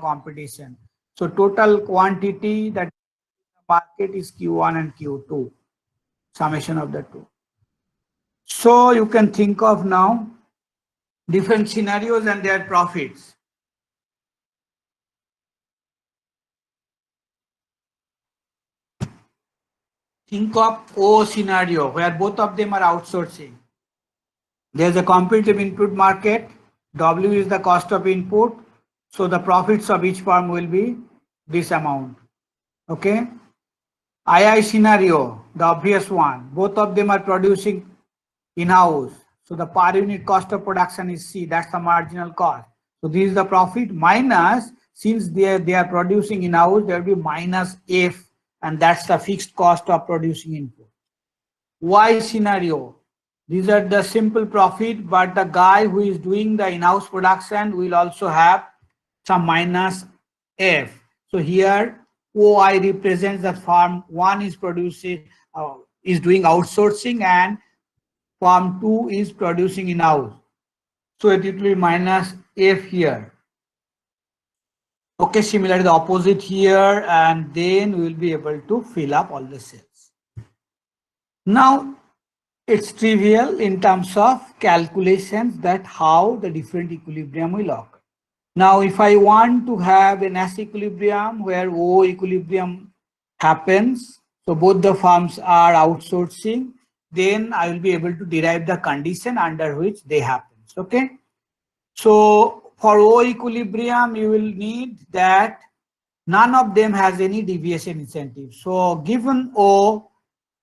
competition. So total quantity that market is Q1 and Q2, summation of the two. So you can think of now different scenarios and their profits. Think of O scenario where both of them are outsourcing. There's a competitive input market. W is the cost of input. So the profits of each firm will be this amount. Okay. II scenario, the obvious one. Both of them are producing in-house. So the per unit cost of production is C. That's the marginal cost. So this is the profit minus, since they are producing in-house, there will be minus F, and that's the fixed cost of producing input. Y scenario, these are the simple profit, but the guy who is doing the in-house production will also have some minus F. So here OI represents that firm 1 is producing, is doing outsourcing, and firm 2 is producing in-house. So it will be minus F here. Okay, similarly the opposite here, and then we will be able to fill up all the cells. Now it's trivial in terms of calculations that how the different equilibrium will occur. Now if I want to have an S equilibrium where O equilibrium happens, so both the firms are outsourcing, then I will be able to derive the condition under which they happen. Okay. So for O equilibrium, you will need that none of them has any deviation incentive. So given O,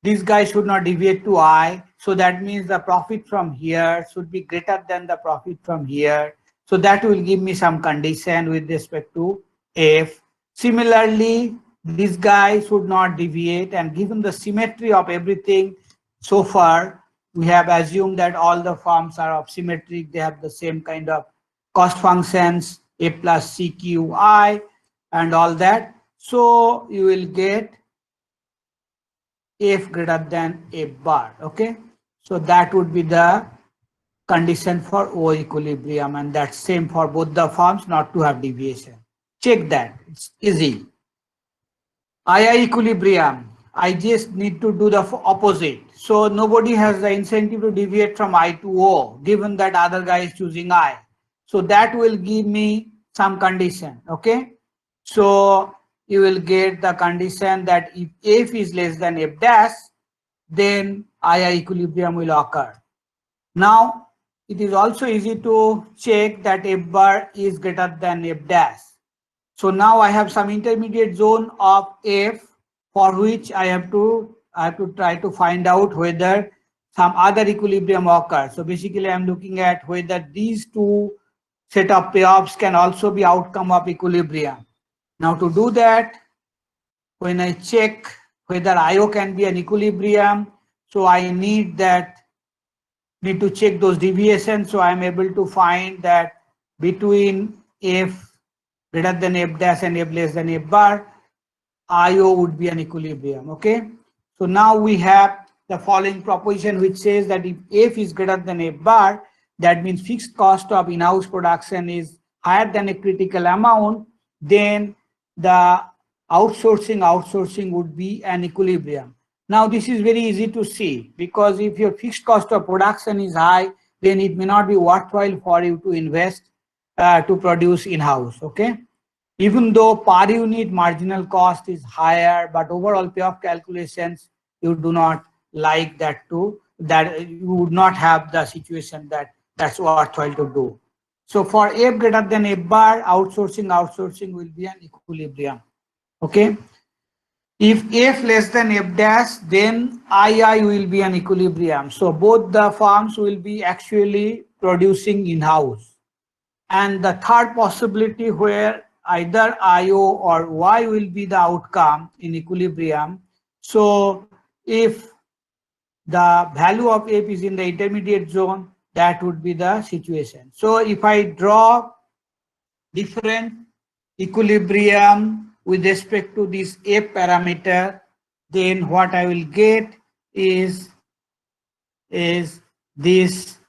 this guy should not deviate to I. So that means the profit from here should be greater than the profit from here. So that will give me some condition with respect to F. Similarly, this guy should not deviate, and given the symmetry of everything so far, we have assumed that all the firms are of symmetric. They have the same kind of cost functions, A plus CQI and all that. So you will get F greater than F bar. Okay. So that would be the condition for O equilibrium, and that's same for both the firms, not to have deviation. Check that. It's easy. II equilibrium, I just need to do the opposite. So nobody has the incentive to deviate from I to O, given that other guy is choosing I. So that will give me some condition. Okay. So you will get the condition that if F is less than F dash, then II equilibrium will occur. Now it is also easy to check that F bar is greater than F dash. So now I have some intermediate zone of F for which I have to try to find out whether some other equilibrium occurs. So basically I'm looking at whether these two set of payoffs can also be outcome of equilibrium. Now to do that, when I check whether IO can be an equilibrium, so I need to check those deviations. So I'm able to find that between F greater than F dash and F less than F bar, IO would be an equilibrium. Okay. So now we have the following proposition which says that if F is greater than F bar, that means fixed cost of in-house production is higher than a critical amount, then the outsourcing would be an equilibrium. Now this is very easy to see, because if your fixed cost of production is high, then it may not be worthwhile for you to invest to produce in-house. Okay. Even though per unit marginal cost is higher, but overall payoff calculations, you do not like that that you would not have the situation that's worthwhile to do. So for F greater than F bar, outsourcing will be an equilibrium. Okay. If F less than F dash, then II will be an equilibrium. So both the firms will be actually producing in-house. And the third possibility where either IO or Y will be the outcome in equilibrium. So if the value of F is in the intermediate zone, that would be the situation. So if I draw different equilibrium with respect to this F parameter, then what I will get is this,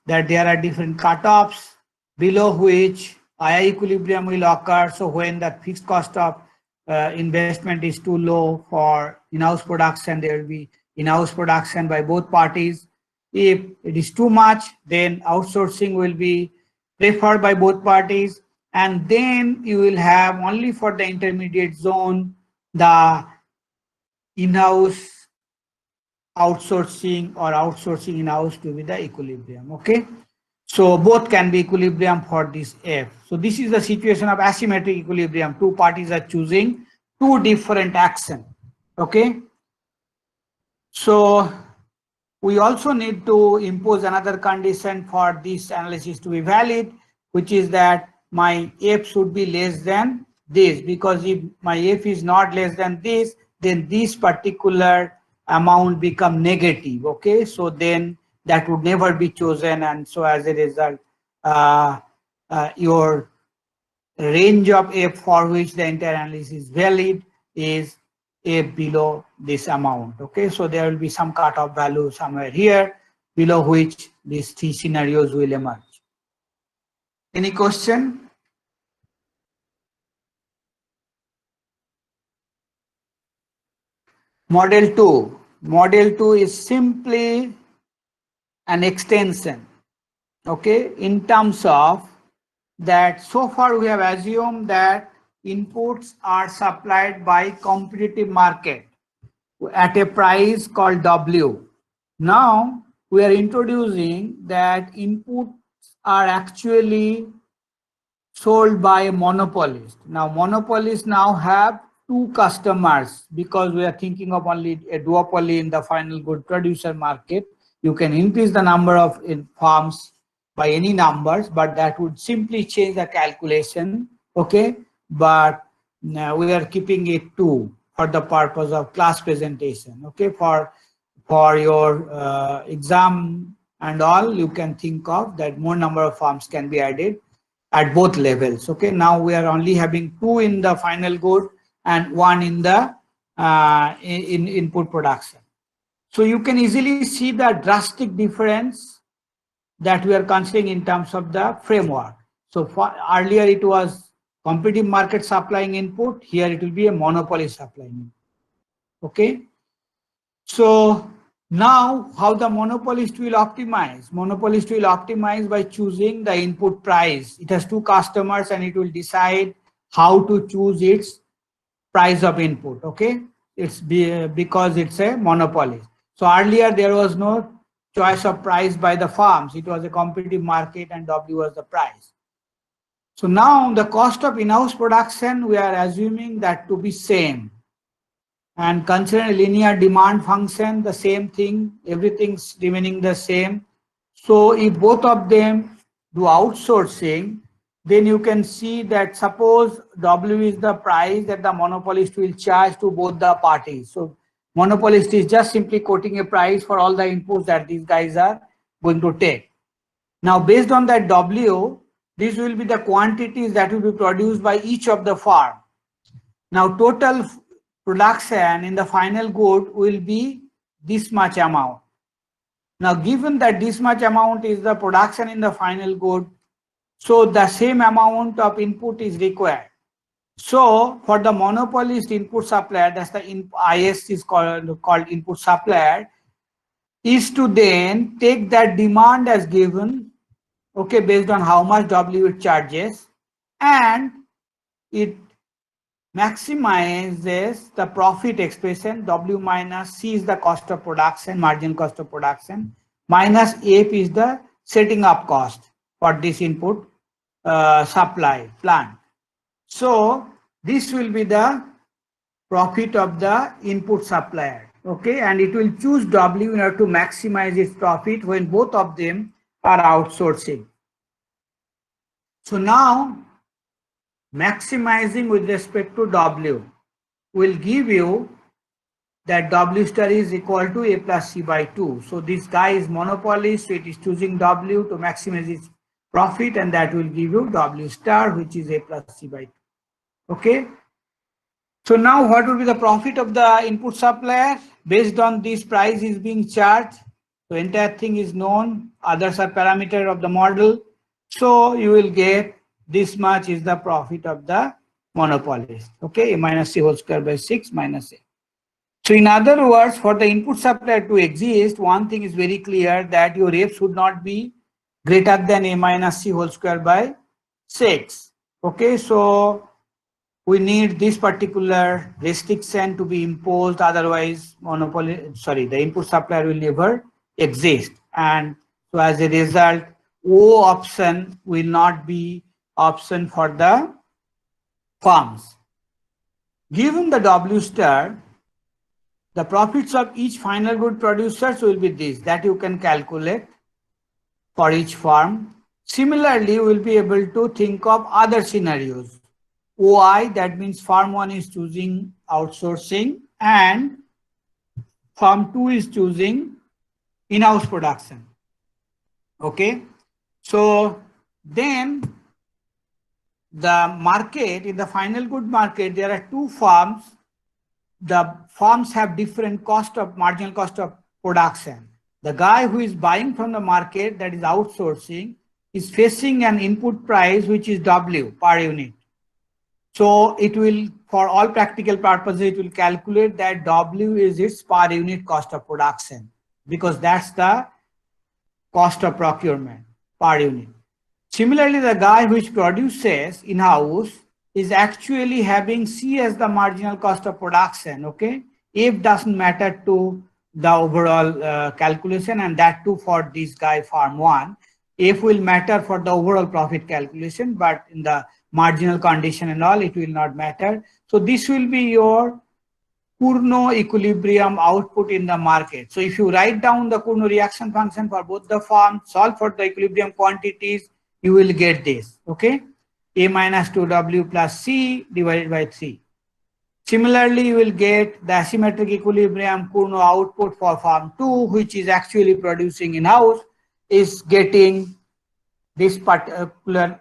that there are different cutoffs below which II equilibrium will occur. So when the fixed cost of investment is too low for in-house production, there will be in-house production by both parties. If it is too much, then outsourcing will be preferred by both parties. And then you will have only for the intermediate zone, the in-house outsourcing or outsourcing in-house to be the equilibrium, okay? So both can be equilibrium for this F. So this is the situation of asymmetric equilibrium. Two parties are choosing two different action, okay? So we also need to impose another condition for this analysis to be valid, which is that my F should be less than this, because if my F is not less than this, then this particular amount become negative, okay? So then that would never be chosen, and so as a result, your range of F for which the entire analysis is valid is F below this amount, okay? So there will be some cutoff value somewhere here, below which these three scenarios will emerge. Any question? Model 2. Model 2 is simply an extension, okay, in terms of that so far we have assumed that inputs are supplied by competitive market at a price called W. Now we are introducing that inputs are actually sold by a monopolist. Now monopolists now have two customers, because we are thinking of only a duopoly in the final good producer market. You can increase the number of farms by any numbers, but that would simply change the calculation, okay? But we are keeping it two for the purpose of class presentation, okay? For your exam and all, you can think of that more number of farms can be added at both levels, okay? Now we are only having two in the final good and one in the input production. So you can easily see the drastic difference that we are considering in terms of the framework. So earlier it was competitive market supplying input, here it will be a monopoly supplying input, okay? So now how the monopolist will optimize? Monopolist will optimize by choosing the input price. It has two customers and it will decide how to choose its price of input, okay? It's because it's a monopoly. So earlier there was no choice of price by the farms. It was a competitive market and W was the price. So now the cost of in-house production, we are assuming that to be same. And consider linear demand function, the same thing, everything's remaining the same. So if both of them do outsourcing, then you can see that suppose W is the price that the monopolist will charge to both the parties. So monopolist is just simply quoting a price for all the inputs that these guys are going to take. Now based on that W, this will be the quantities that will be produced by each of the farm. Now total production in the final good will be this much amount. Now given that this much amount is the production in the final good, so the same amount of input is required. So for the monopolist input supplier, that's the IS is called input supplier, is to then take that demand as given, okay, based on how much W it charges, and it maximizes the profit expression. W minus C is the cost of production, margin cost of production, minus F is the setting up cost for this input supply plant. So this will be the profit of the input supplier, okay, and it will choose W in order to maximize its profit when both of them are outsourcing. So now maximizing with respect to W will give you that W star is equal to A plus C by 2. So this guy is monopolist, so it is choosing W to maximize its profit, and that will give you W star, which is A plus C by 2. Okay. So now what will be the profit of the input supplier? Based on this price is being charged. So entire thing is known. Others are parameter of the model. So you will get this much is the profit of the monopolist. Okay, A minus C whole square by 6 minus A. So in other words, for the input supplier to exist, one thing is very clear, that your F should not be greater than A minus C whole square by 6. Okay, so we need this particular restriction to be imposed, otherwise the input supplier will never exist. And so as a result, O option will not be option for the firms. Given the W star, the profits of each final good producers will be this, that you can calculate for each firm. Similarly, we will be able to think of other scenarios. OI, that means firm 1 is choosing outsourcing and firm 2 is choosing in-house production. Okay, so then the market, in the final good market, there are two firms. The firms have different marginal cost of production. The guy who is buying from the market, that is outsourcing, is facing an input price which is W per unit. So it will, for all practical purposes, it will calculate that W is its per unit cost of production, because that's the cost of procurement per unit. Similarly, the guy which produces in-house is actually having C as the marginal cost of production. Okay, F doesn't matter to the overall calculation, and that too for this guy firm 1. F will matter for the overall profit calculation, but in the marginal condition and all, it will not matter. So this will be your Cournot equilibrium output in the market. So if you write down the Cournot reaction function for both the firms, solve for the equilibrium quantities, you will get this. Okay, A minus 2W plus C divided by 3. Similarly, you will get the asymmetric equilibrium Cournot output for firm 2, which is actually producing in-house, is getting this particular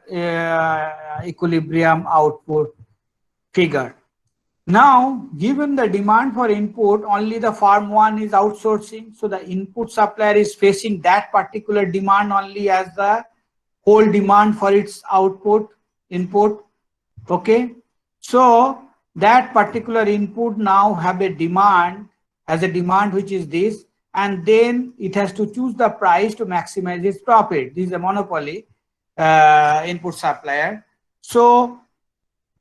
equilibrium output figure. Now, given the demand for input, only the firm 1 is outsourcing. So the input supplier is facing that particular demand only as the whole demand for its input. Okay. So that particular input now have a demand, as a demand which is this, and then it has to choose the price to maximize its profit. This is a monopoly input supplier. So,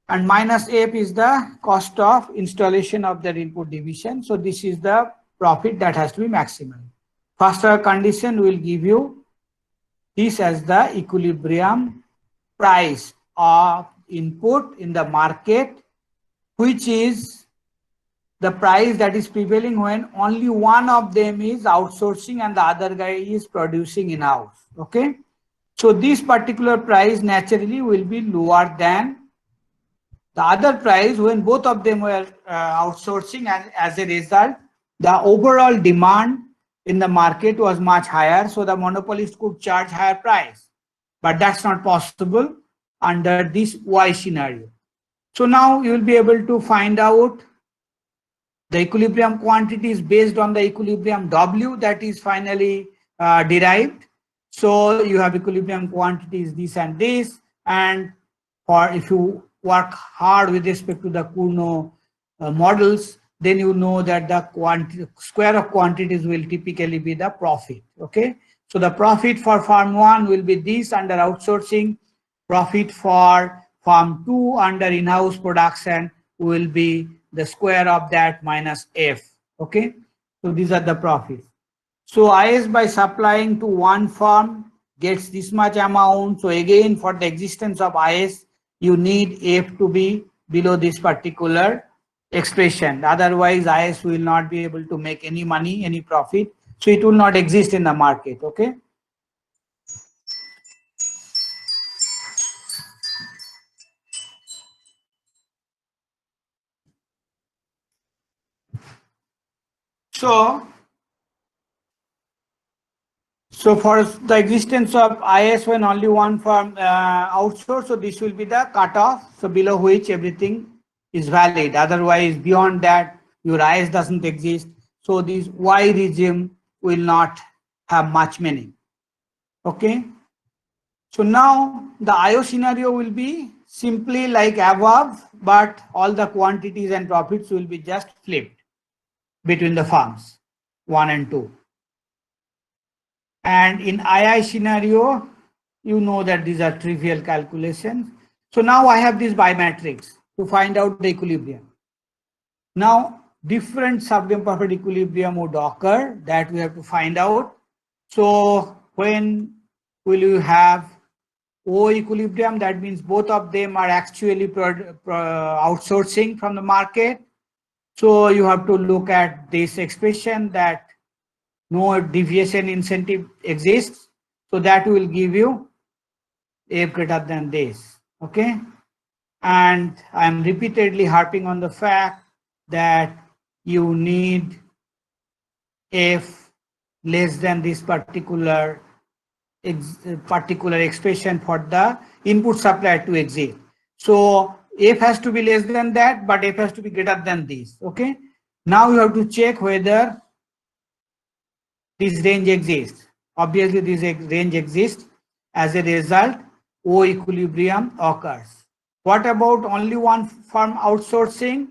and minus F is the cost of installation of their input division. So this is the profit that has to be maximized. First order condition will give you this as the equilibrium price of input in the market, which is the price that is prevailing when only one of them is outsourcing and the other guy is producing in-house. Okay, so this particular price naturally will be lower than the other price when both of them were outsourcing, and as a result, the overall demand in the market was much higher, so the monopolist could charge higher price. But that's not possible under this Y scenario. So now you will be able to find out the equilibrium quantities based on the equilibrium W that is finally derived. So you have equilibrium quantities this and this, and for if you work hard with respect to the Cournot models, then you know that the square of quantities will typically be the profit. Okay, so the profit for firm 1 will be this under outsourcing, profit for firm 2 under in-house production will be the square of that minus F. Okay, so these are the profits. So IS by supplying to one firm gets this much amount. So again, for the existence of IS, you need F to be below this particular expression. Otherwise, IS will not be able to make any money, any profit. So it will not exist in the market. Okay. So for the existence of IS when only one firm outsource, so this will be the cutoff, so below which everything is valid. Otherwise, beyond that, your IS doesn't exist. So this Y regime will not have much meaning. Okay. So now the IO scenario will be simply like above, but all the quantities and profits will be just flipped between the firms 1 and 2. And in II scenario, you know that these are trivial calculations. So now I have this bimatrix to find out the equilibrium. Now different subgame perfect equilibrium would occur that we have to find out. So when will you have O equilibrium? That means both of them are actually outsourcing from the market. So you have to look at this expression that no deviation incentive exists. So that will give you F greater than this. Okay. And I'm repeatedly harping on the fact that you need F less than this particular expression for the input supply to exist. So F has to be less than that, but F has to be greater than this. Okay. Now you have to check whether this range exists. Obviously, this range exists. As a result, O equilibrium occurs. What about only one firm outsourcing?